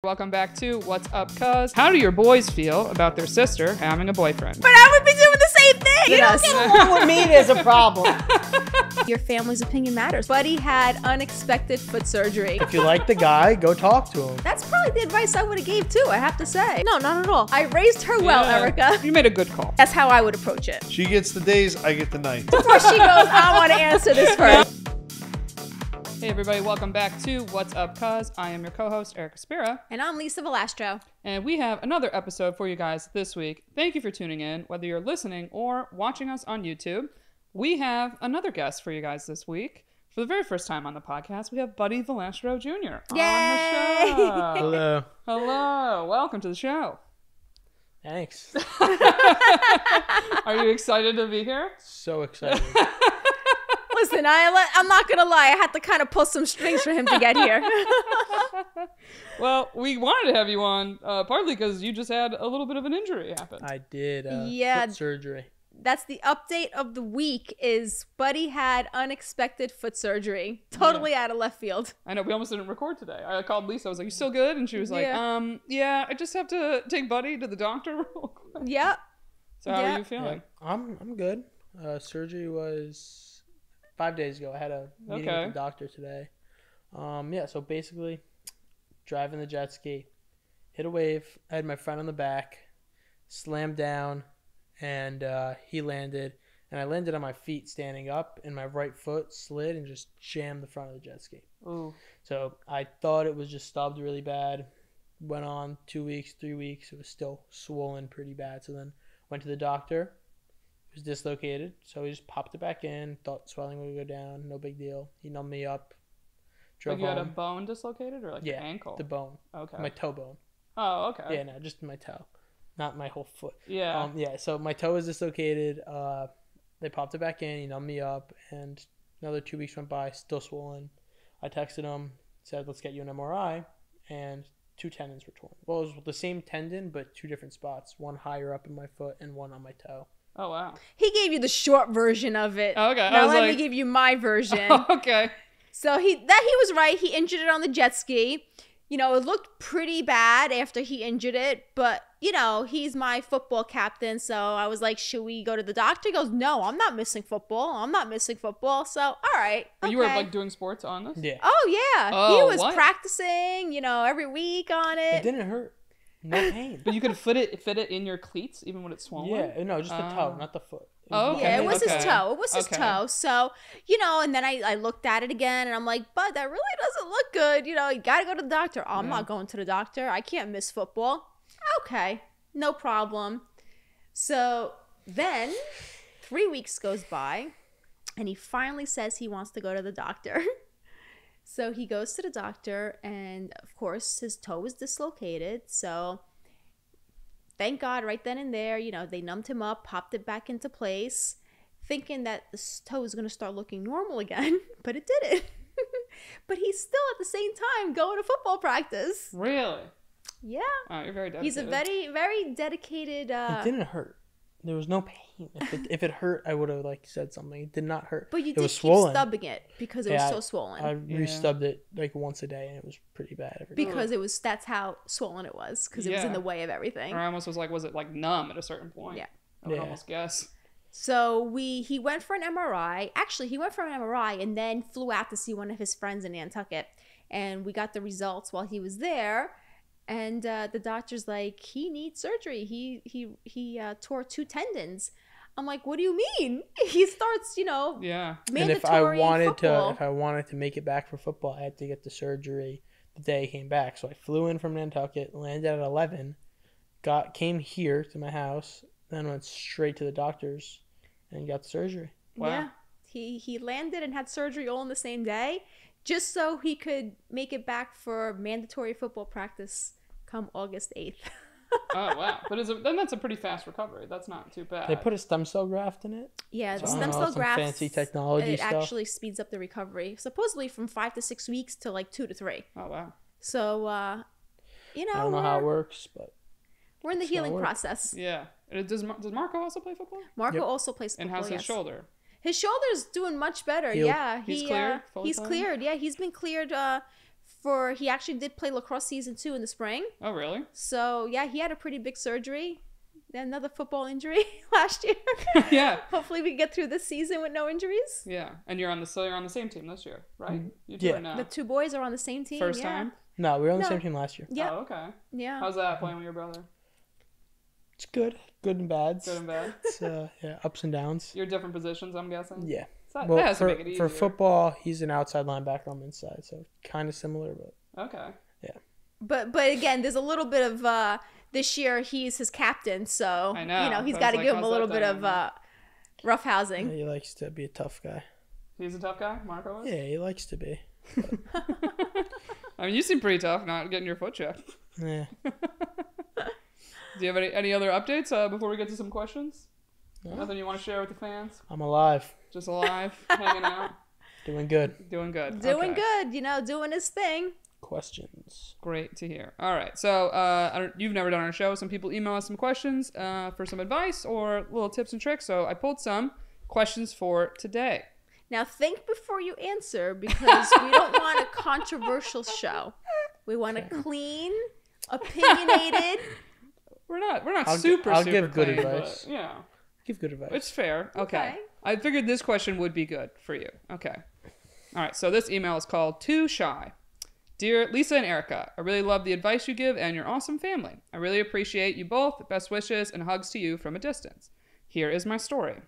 Welcome back to What's Up, Cuz. How do your boys feel about their sister having a boyfriend? But I would be doing the same thing. You don't get along with me, there's a problem. Your family's opinion matters. Buddy had unexpected foot surgery. If you like the guy, go talk to him. That's probably the advice I would have gave too, I have to say. No, not at all. I raised her well, Erica. You made a good call. That's how I would approach it. She gets the days, I get the nights. Before she goes, I want to answer this first. Hey everybody, welcome back to What's Up, Cuz. I am your co-host, Erica Spira. And I'm Lisa Valastro. And we have another episode for you guys this week. Thank you for tuning in, whether you're listening or watching us on YouTube. We have another guest for you guys this week. For the very first time on the podcast, we have Buddy Valastro Jr. Yay! on the show. Hello. Hello. Welcome to the show. Thanks. Are you excited to be here? So excited. Listen, I'm not going to lie. I had to kind of pull some strings for him to get here. Well, we wanted to have you on, partly because you just had a little bit of an injury happen. I did foot surgery. That's the update of the week is Buddy had unexpected foot surgery. Totally out of left field. I know, we almost didn't record today. I called Lisa. I was like, you still good? And she was like, Yeah. I just have to take Buddy to the doctor real quick. Yep. So how are you feeling? Yeah, I'm good. Surgery was 5 days ago. I had a meeting with the doctor today. So basically, driving the jet ski, hit a wave. I had my friend on the back, slammed down, and he landed. And I landed on my feet standing up, and my right foot slid and just jammed the front of the jet ski. Ooh. So I thought it was just stubbed really bad. Went on 2 weeks, 3 weeks. It was still swollen pretty bad. So then went to the doctor. It was dislocated, so we just popped it back in. Thought swelling would go down. No big deal. He numbed me up. Drove Like you had a home. bone dislocated or like the ankle? The bone. Okay. My toe bone. Oh, okay. Yeah, no, just my toe, not my whole foot. Yeah. So my toe was dislocated. They popped it back in. He numbed me up, and another 2 weeks went by, still swollen. I texted him, said, "Let's get you an MRI," and 2 tendons were torn. Well, it was the same tendon, but 2 different spots. One higher up in my foot and one on my toe. Oh, wow. He gave you the short version of it. Okay. Now let me give you my version. Okay. So he was right. He injured it on the jet ski. You know, it looked pretty bad after he injured it, but you know, he's my football captain. So I was like, should we go to the doctor? He goes, no, I'm not missing football. So, all right. You were like doing sports on this? Yeah. Oh, yeah. Oh, he was what? practicing, every week on it. It didn't hurt. No pain. But you could fit it in your cleats even when it's swollen? Yeah. No, just the toe, not the foot. Oh, okay. Yeah, it was Okay. his toe. It was his Okay. toe. So, and then I looked at it again and I'm like, Bud, that really doesn't look good. You got to go to the doctor. Oh, I'm not going to the doctor. I can't miss football. Okay, no problem. So then 3 weeks goes by and he finally says he wants to go to the doctor. So he goes to the doctor and, of course, his toe is dislocated. So thank God right then and there, they numbed him up, popped it back into place, thinking that the toe was going to start looking normal again, but it didn't. But he's still at the same time going to football practice. Really? Yeah. Oh, you're very dedicated. He's a very, very dedicated... It didn't hurt. There was no pain. If it hurt, I would have said something. It did not hurt. But you it did was keep swollen. stubbing it because it was so swollen. I re-stubbed it once a day, and it was pretty bad every day. Because that's how swollen it was, because it was in the way of everything. Or I almost was it numb at a certain point? Yeah. I would almost guess. So he went for an MRI. Actually, he went for an MRI and then flew out to see one of his friends in Nantucket. And we got the results while he was there. And the doctor's like, he needs surgery. He tore 2 tendons. I'm like, what do you mean? He starts, mandatory And if I wanted to make it back for football, I had to get the surgery the day I came back. So I flew in from Nantucket, landed at 11, came here to my house, then went straight to the doctor's and got the surgery. Wow. Yeah. He landed and had surgery all in the same day, just so he could make it back for mandatory football practice come August 8th. Oh, wow. But then that's a pretty fast recovery. That's not too bad. They put a stem cell graft in it? Yeah, the So, stem cell some graft, fancy technology it stuff. actually speeds up the recovery, supposedly from 5 to 6 weeks to 2 to 3. Oh, wow. So, I don't know how it works, but we're in the that's how it healing works. process. Yeah. Does Marco also play football? Marco also plays And football, how's his shoulder? His shoulder's doing much better. Healed. Yeah, He's cleared? Fully He's cleared? cleared. Yeah, he's been cleared he actually did play lacrosse season 2 in the spring. Oh, really? So, yeah, he had a pretty big surgery. Another football injury last year. Yeah. Hopefully we get through this season with no injuries. Yeah. And you're on the same team this year, right? You two Yeah. are now. The 2 boys are on the same team. First yeah. time? No, we were on the No. same team last year. Yeah. Oh, okay. Yeah. How's that playing with your brother? It's good and bad. Good and bad? It's yeah, ups and downs. You're different positions, I'm guessing? Yeah. So that Well, has to make it easier. for football, he's an outside linebacker. I'm inside, so kind of similar, but Okay. But again, there's a little bit of this year he's his captain, so I know. he's I got to was like, give him a how's little that bit of dynamic? rough housing. he likes to be a tough guy. He's a tough guy, Marco is? Yeah, he likes to be. I mean, you seem pretty tough not getting your foot checked. Yeah. Do you have any other updates before we get to some questions? No. Nothing you want to share with the fans? I'm alive. Just alive, hanging out, Doing good. doing good. Doing Okay. good, doing his thing. Questions. Great to hear. All right, so you've never done our show. Some people email us some questions for some advice or little tips and tricks. So I pulled some questions for today. Now think before you answer because we don't want a controversial show. We want a clean, opinionated. We're not I'll super give good clean, advice. But, yeah, Give good advice. it's fair. Okay. Okay. I figured this question would be good for you. Okay. All right, so this email is called Too Shy. Dear Lisa and Erica, I really love the advice you give and your awesome family. I really appreciate you both. Best wishes and hugs to you from a distance. Here is my story.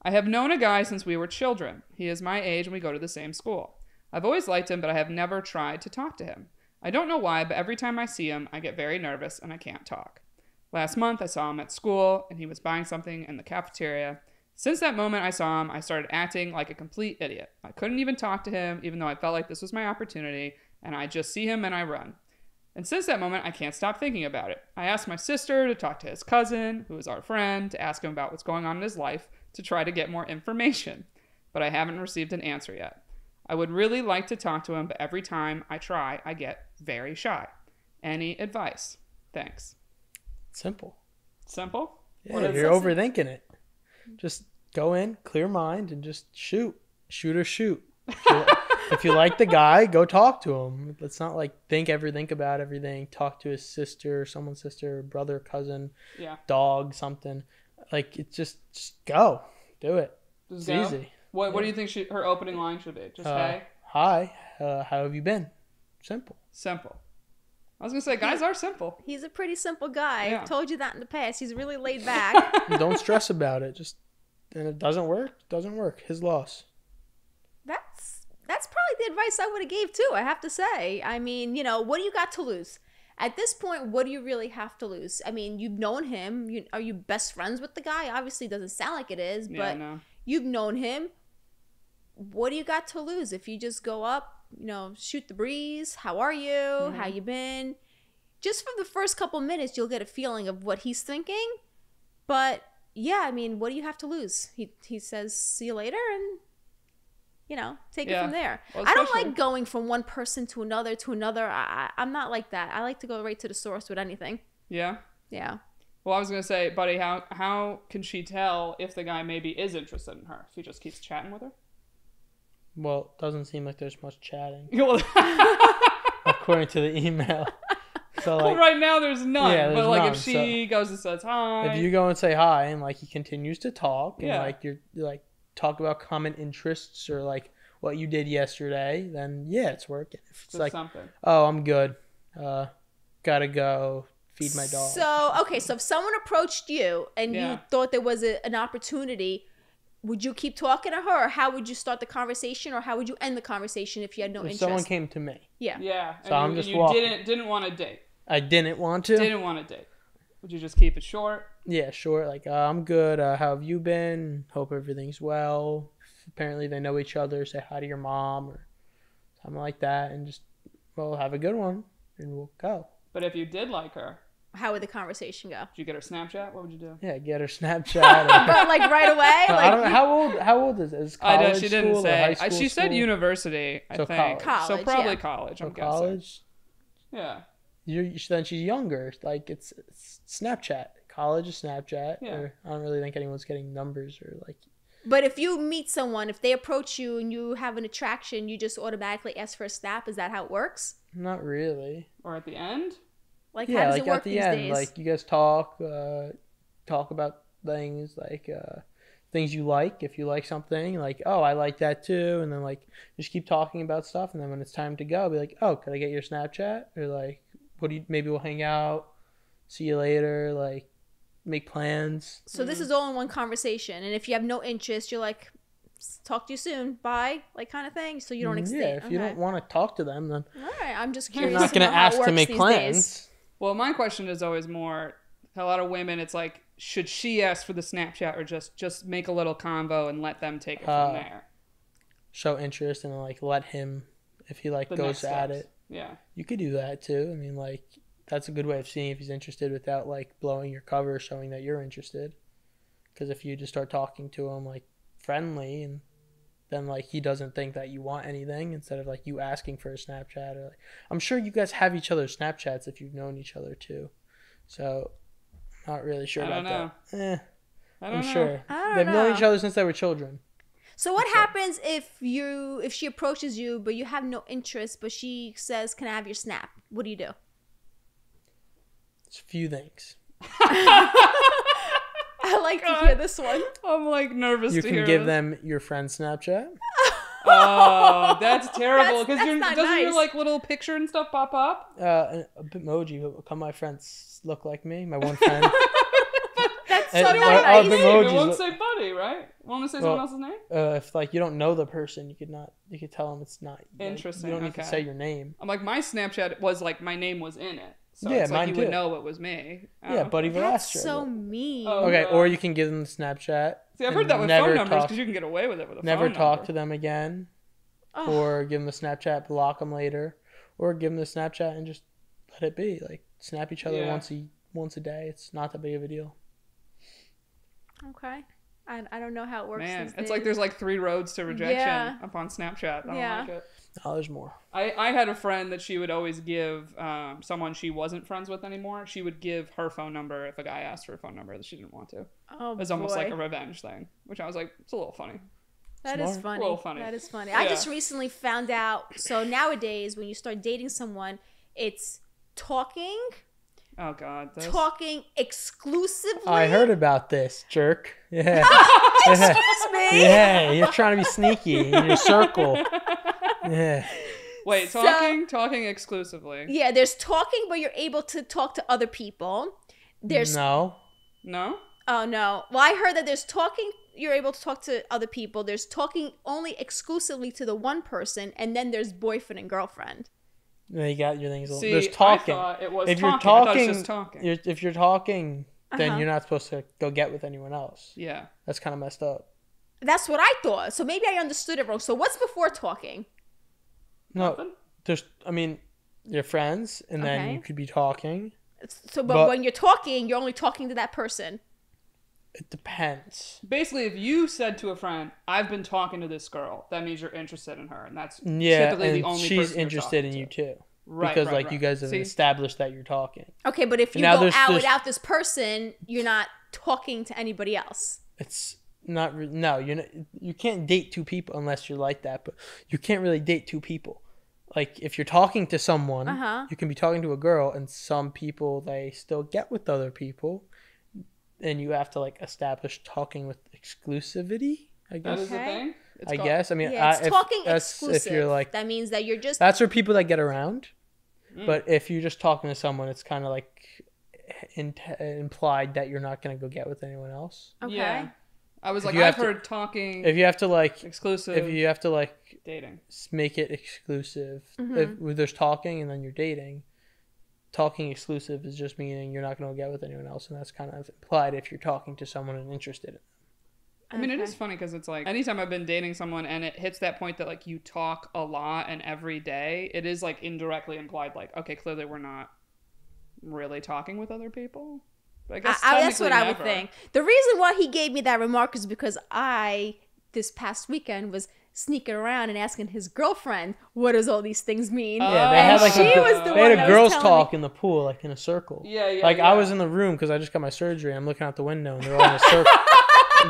I have known a guy since we were children. He is my age and we go to the same school. I've always liked him, but I have never tried to talk to him. I don't know why, but every time I see him, I get very nervous and I can't talk. Last month, I saw him at school and he was buying something in the cafeteria. Since that moment I saw him, I started acting like a complete idiot. I couldn't even talk to him, even though I felt like this was my opportunity, and I just see him and I run. And since that moment, I can't stop thinking about it. I asked my sister to talk to his cousin, who is our friend, to ask him about what's going on in his life, to try to get more information. But I haven't received an answer yet. I would really like to talk to him, but every time I try, I get very shy. Any advice? Thanks. Simple. Simple? Yeah, you're overthinking it. Just go in, clear mind, and just shoot. Shoot or shoot. If you like the guy, go talk to him. Let's not think about everything. Talk to his sister, someone's sister, brother, cousin, dog, something. It's just go. Do it. Just it's go? easy. What do you think her opening line should be? Just hey? Hi. How have you been? Simple. Simple. I was going to say, guys are simple. He's a pretty simple guy. Yeah. I've told you that in the past. He's really laid back. Don't stress about it. And it doesn't work. Doesn't work. His loss. That's probably the advice I would have gave too, I have to say. I mean, what do you got to lose? At this point, what do you really have to lose? I mean, you've known him. Are you best friends with the guy? Obviously, it doesn't sound like it is, but no. You've known him. What do you got to lose if you just go up, shoot the breeze? How are you? Mm-hmm. How you been? Just from the first couple minutes, you'll get a feeling of what he's thinking. But yeah, I mean, what do you have to lose? He says, see you later, and take it from there. Well, I don't like going from one person to another. I'm not like that. I like to go right to the source with anything. Yeah? Yeah. Well, I was going to say, buddy, how can she tell if the guy maybe is interested in her? If he just keeps chatting with her? Well, it doesn't seem like there's much chatting, Well, according to the email. So right now there's none. Yeah, there's but none, if she goes and says hi. if you go and say hi and he continues to talk and Yeah. you're talk about common interests or what you did yesterday, then yeah, it's working. If it's Just something. oh, I'm good. Gotta go feed my dog. So if someone approached you and you thought there was an opportunity, would you keep talking to her, or how would you start the conversation, or how would you end the conversation if you had no If interest? someone came to me, Yeah. Yeah. So I'm and just you walking. didn't want to date. I didn't want to. Didn't want to date. Would you just keep it short? Yeah, sure. I'm good. How have you been? Hope everything's well. Apparently they know each other. Say hi to your mom or something like that, and just have a good one, and we'll go. But if you did like her, How would the conversation go? did you get her Snapchat? What would you do? Yeah, get her Snapchat. Or, But right away? I don't know how old is it? Is I college know she didn't school or high say. school She said school? university. I So think. college. So probably yeah. college. I'm So guessing. college. Yeah. Then she's younger. It's Snapchat. College is Snapchat. Yeah. Or I don't really think anyone's getting numbers or But if you meet someone, if they approach you and you have an attraction, you just automatically ask for a snap. Is that how it works? Not really. Or at the end? Like, how does it work at the these end, days? like you guys talk about things like things you like. If you like something, like, oh, I like that too, and then like just keep talking about stuff, and then when it's time to go, be like, oh, could I get your Snapchat? Or like, maybe we'll hang out, see you later, like make plans. So this is all in one conversation, and if you have no interest, you're like, talk to you soon, bye, like kind of thing. So you don't extend. Yeah, if you don't want to talk to them, then All right, I'm just curious. you're not going to ask to make plans. Days. Well, my question is always more, a lot of women, it's like, should she ask for the Snapchat or just make a little convo and let them take it from there? Show interest and like let him, if he like goes at it. Yeah. You could do that too. I mean, like, that's a good way of seeing if he's interested without like blowing your cover, showing that you're interested. Because if you just start talking to him like friendly, and then like he doesn't think that you want anything, instead of like you asking for a Snapchat, or like, I'm sure you guys have each other's Snapchats if you've known each other too. So not really sure about that. I'm sure they've known each other since they were children. So what happens if she approaches you but you have no interest, but she says, "Can I have your Snap?" What do you do? It's a few things. I like to hear this one. I'm like nervous You to can hear give this. them your friend's Snapchat. Oh, that's terrible. Because not doesn't your nice. like little picture and stuff pop up? A Bitmoji, but come my friends look like me. My one friend. That's so And, not oh, nice. Bitmojis. It won't say buddy, right? Want to say someone else's name? If like you don't know the person, you could tell them it's not. Like, Interesting, you don't need to okay. say your name. I'm like, my Snapchat was like, my name was in it. So Yeah, it's like mine you too. would know it was me. Yeah, Buddy That's Valastro. so mean. Oh. Okay, or you can give them the Snapchat. See, I've and heard that with never phone numbers talk- because you can get away with it with a Never phone talk number. to them again, Oh. or give them the Snapchat, block them later, or give them the Snapchat and just let it be. Like snap each other Yeah. once a day. It's not that big of a deal. Okay. I don't know how it works. Man, these it's like days. there's like 3 roads to rejection Yeah. upon Snapchat. I don't Yeah. like it. Oh, there's more. I had a friend that she would always give someone she wasn't friends with anymore. She would give her phone number if a guy asked for a phone number that she didn't want to. Oh, It was almost like boy. a revenge thing, which I was like, it's a little funny. That is Smart. funny. A little funny. That is funny. Yeah. I just recently found out. So nowadays, when you start dating someone, it's talking Oh God, this. exclusively. I heard about this, jerk. Yeah. Excuse me. Yeah, you're trying to be sneaky in your circle. Yeah. Wait, So- talking exclusively. Yeah, there's talking, but you're able to talk to other people. There's No. No? Oh no. Well, I heard that there's talking. You're able to talk to other people. There's talking only exclusively to the one person, and then there's boyfriend and girlfriend. No, you got your things. See, There's talking. I thought it was If talking. you're I thought it talking, was just talking. if you're talking, then Uh-huh. you're not supposed to go get with anyone else. Yeah. That's kind of messed up. That's what I thought. So maybe I understood it wrong. So what's before talking? No, Nothing? you're friends, and then Okay. you could be talking. So, but But- when you're talking, you're only talking to that person. It depends. Basically, if you said to a friend, "I've been talking to this girl," that means you're interested in her, and that's Yeah, typically and the only she's person you're interested talking in you to. too. Right, Because right, like right. you guys have See? established that you're talking. Okay, but if you Now go there's- out there's- without this person, you're not talking to anybody else. It's not. No, you're not. You can't date two people unless you're like that. But you can't really date two people. Like if you're talking to someone, Uh-huh. you can be talking to a girl, and some people they still get with other people, and you have to like establish talking with exclusivity. I That guess. is the Okay. thing. It's I called- guess. I mean, Yeah, it's talking that's exclusive. if you're like that means that you're just that's for people that get around. Mm. But if you're just talking to someone, it's kind of like implied that you're not gonna go get with anyone else. okay. Yeah. I was If like, you I've have to- heard talking If you have to like, exclusive if you have to like dating. make it exclusive. Mm-hmm. If there's talking and then you're dating, talking exclusive is just meaning you're not going to get with anyone else, and that's kind of implied if you're talking to someone and interested in. I mean, it Okay. is funny because it's like anytime I've been dating someone and it hits that point that like you talk a lot and every day, it is like indirectly implied like, okay, clearly we're not really talking with other people. But I guess That's what technically I would never. think. The reason why he gave me that remark is because I, this past weekend, was sneaking around and asking his girlfriend, what does all these things mean? Yeah, they and had like she a, was the they one had that a girls' was telling talk in the pool, like in a circle. Yeah, yeah. Like yeah. I was in the room because I just got my surgery. I'm looking out the window and they're all in a circle.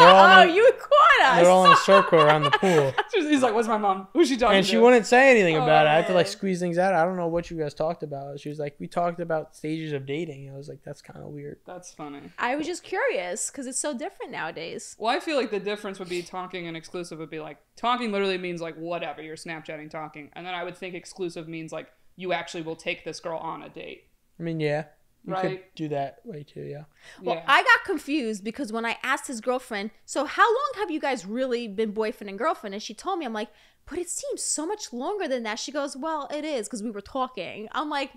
all you caught us. they're all in a circle around the pool. He's like, "What's my mom? Who's she talking And to?" she wouldn't say anything about it. I had to Oh. like squeeze things out. I don't know what you guys talked about. She was like, we talked about stages of dating. I was like, that's kind of weird. That's funny. I was just curious because it's so different nowadays. Well, I feel like the difference would be talking and exclusive would be like talking literally means like whatever, you're Snapchatting talking. And then I would think exclusive means like you actually will take this girl on a date. I mean, yeah. You could Right. do that way too, yeah. Well, Yeah. I got confused because when I asked his girlfriend, so how long have you guys really been boyfriend and girlfriend? And she told me, I'm like, but it seems so much longer than that. She goes, well, it is because we were talking. I'm like,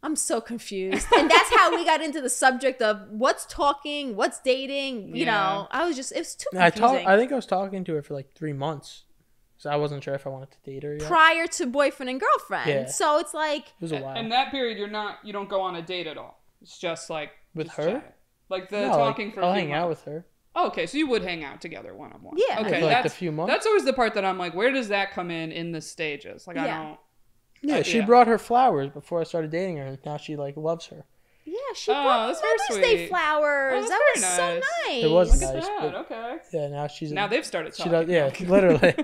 I'm so confused. And that's how we got into the subject of what's talking, what's dating. You know, I was just, it was too confusing. I think I was talking to her for like 3 months. So I wasn't sure if I wanted to date her yet. Prior to boyfriend and girlfriend. Yeah. So it's like, It was a while. In that period, you don't go on a date at all. It's just like With just her? chatting. Like the No, talking like, for. I'll a few hang out months. with her. Oh, okay, so you would hang out together one on one. Yeah. Okay, For like that's a few months. that's always the part that I'm like, where does that come in the stages? Like I Yeah. don't. Yeah, she yeah. brought her flowers before I started dating her, and now she like loves her. yeah, she Oh, brought that's Mother's very Day sweet. flowers. Oh, that's That was very so nice. nice. It was Look nice. at that. but- Okay. Yeah, now she's Now they've started she talking. does, yeah, literally.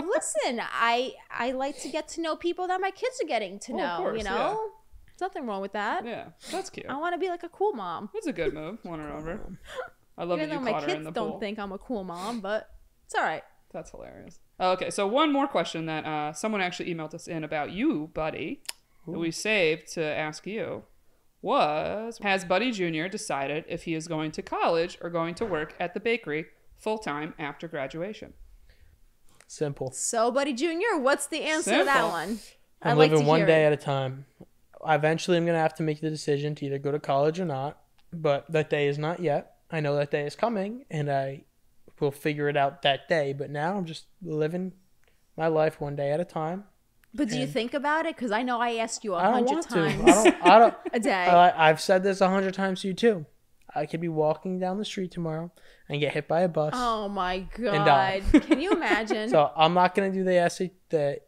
Listen, I like to get to know people that my kids are getting to Oh, of know. course, You know, there's nothing wrong with that. Yeah, that's cute. I want to be like a cool mom. That's a good move. Won her over. I love Even that though you my caught her in kids the don't pool. think I'm a cool mom, but it's all right. That's hilarious. Okay, so one more question that someone actually emailed us in about you, Buddy, that we saved to ask you was, has Buddy Jr. decided if he is going to college or going to work at the bakery full-time after graduation? Simple. So, Buddy Jr., what's the answer to that Simple. one? I'm I'd like living to one hear day it. at a time. Eventually, I'm gonna have to make the decision to either go to college or not. But that day is not yet. I know that day is coming, and I will figure it out that day. But now I'm just living my life one day at a time. But do you think about it? Because I know I asked you I don't 100 want times to. I don't. a day. I've said this 100 times to you too. I could be walking down the street tomorrow and get hit by a bus. Oh my die. god! Can you imagine? So I'm not gonna do the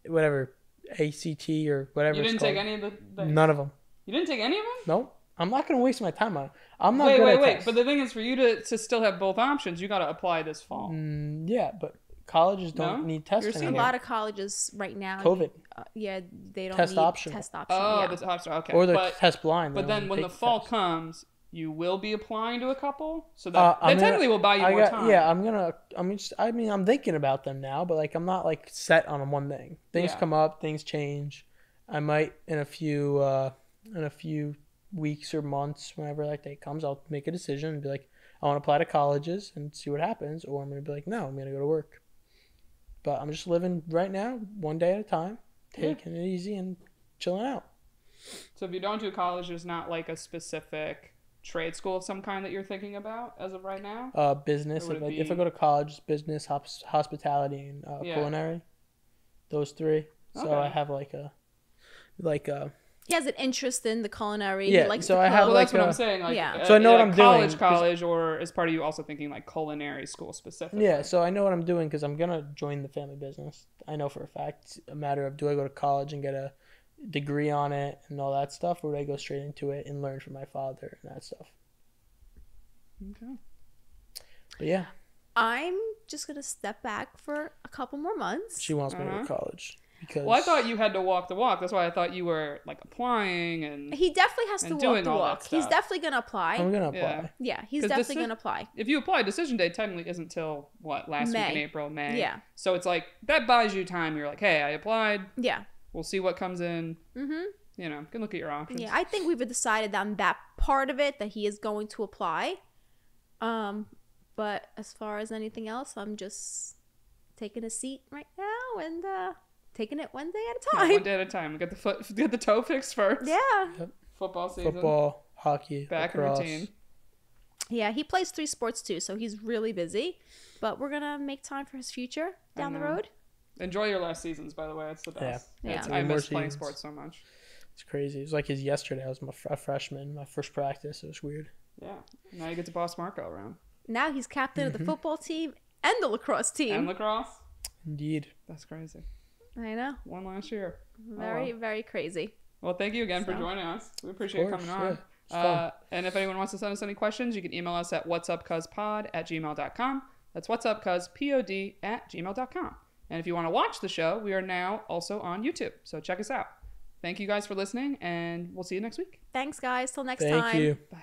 whatever ACT or whatever. You it's didn't take called. any of the... None of them. You didn't take any of them? Nope. I'm not gonna waste my time on it. I'm not Wait, good wait, at wait. tests. But the thing is, for you to still have both options, you got to apply this fall. Yeah, but colleges don't No? need tests You're a senior. anymore. lot of colleges right now. COVID Yeah, they don't Test need optional. test option. Oh, yeah. that's optional. Okay. or they're but test blind. but They then don't when the take fall tests. comes, you will be applying to a couple, so that I'm gonna- technically will buy you I more got- time. Yeah, I'm thinking about them now, but like I'm not like set on one thing. Things Yeah. come up, things change. I might in a few weeks or months, whenever that day comes, I'll make a decision and be like, I want to apply to colleges and see what happens, or I'm gonna be like, no, I'm gonna go to work. But I'm just living right now, one day at a time, taking it easy and chilling out. So if you don't do college, there's not like a specific trade school of some kind that you're thinking about as of right now. Business. Or would it If I be- go to college, it's business, hospitality, and Yeah. culinary. Those three. So Okay. I have like a He has an interest in the culinary. Yeah, He likes so to I cook. have Well, that's like what a- I'm saying. Like, Yeah. So I know what I'm doing, college, 'cause- or is part of you also thinking like culinary school specifically? Yeah, so I know what I'm doing because I'm gonna join the family business. I know for a fact. It's a matter of, do I go to college and get a degree on it and all that stuff, or do I go straight into it and learn from my father and that stuff? Okay. But yeah, I'm just gonna step back for a couple more months. she wants me to go to college because. Well, I thought you had to walk the walk. That's why I thought you were like applying and He definitely has to And walk doing the all that walk. He's stuff. definitely gonna apply. I'm gonna apply. Yeah. Yeah, he's 'Cause definitely deci- gonna apply. if you apply, decision day technically isn't till what, last week in May. April, May. Yeah. So it's like that buys you time. You're like, hey, I applied. Yeah. We'll see what comes in. Mhm. You know, you can look at your options. Yeah, I think we've decided on that part of it that he is going to apply. But as far as anything else, I'm just taking a seat right now and taking it one day at a Yeah, time. one day at a time. Get the toe fixed first. Yeah. Football season. Football, hockey, Back in lacrosse. routine. Yeah, he plays 3 sports too, so he's really busy. But we're gonna make time for his future down the know. road. Enjoy your last seasons, by the way. It's the best. Yeah. It's- Yeah. I More miss playing seasons. sports so much. It's crazy. It was like his yesterday. I was a freshman, my first practice. It was weird. Yeah. Now you get to boss Marco around. Now he's captain of the football team and the lacrosse team. And lacrosse. Indeed. That's crazy. I know. One last year. Very, very crazy. Well, thank you again for So- joining us. We appreciate Of you course. coming on. Yeah. And if anyone wants to send us any questions, you can email us at whatsupcuzpod@gmail.com. That's whatsupcuzpod@gmail.com. And if you want to watch the show, we are now also on YouTube. So check us out. Thank you guys for listening, and we'll see you next week. Thanks, guys. Till next Thank time. you. Bye.